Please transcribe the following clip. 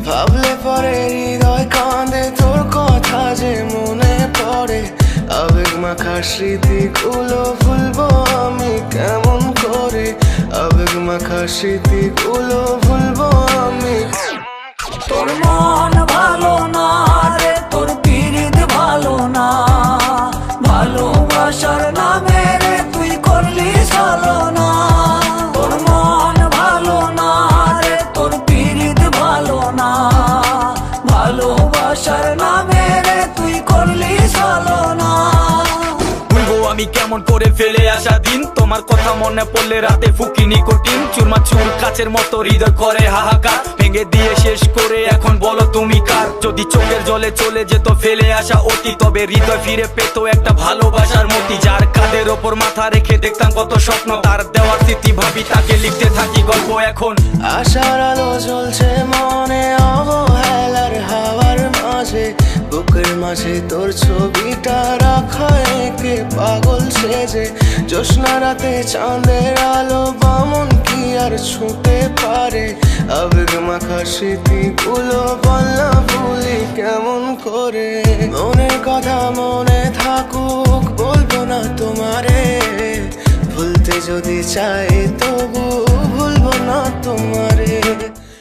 ভাবলে পরে হৃদয় কাঁদে, তোর কথা যে মনে পড়ে। আবেগ মাখা স্মৃতিগুলো ভুলবো আমি কেমন করে, আবেগ মাখা স্মৃতিগুলো ভুলবো আমি। তোর মন ভালো না রে, তোর পীড়িত ভালো না, ভালোবাসার নামে রে তুই করলি ছলনা। তোর মন ভালো না রে, তোর পীড়িত ভালো না, ভালোবাসার নামে রে তুই করলি ছলনা। ভুলবো আমি কেমন করে ফেলে আসা দিন, তোমার কথা মনে পড়লে রাতে ফুকি নিকোটিন। চুরমা চুর কাচের মতো হৃদয় করে হাহাকার, ভেঙে দিয়ে শেষ করে এখন বলো তুমি কার। যদি চোখের জলে চলে যেত ফেলে আসা অতি, তবে হৃদয় ফিরে পেত একটা ভালোবাসার মতি। যার কাঁধের ওপর মাথা রেখে দেখতাম কত স্বপ্ন, তার দেওয়ার স্মৃতি ভাবি তাকে লিখতে থাকি গল্প এখন। আশার আলো জ্বলছে মনে অবহেলার হাওয়ার মাঝে, বুকের মাঝে তোর ছবিটা রাখা একে পাগল সেজে। জ্যোৎস্না রাতে চাঁদের আলো বামন কি আর ছুঁতে পারে, আবেগ মাখা স্মৃতিগুলো বল না ভুলি কেমন করে। মনের কথা মনে থাকুক বলবো না তোমারে, ভুলতে যদি চাই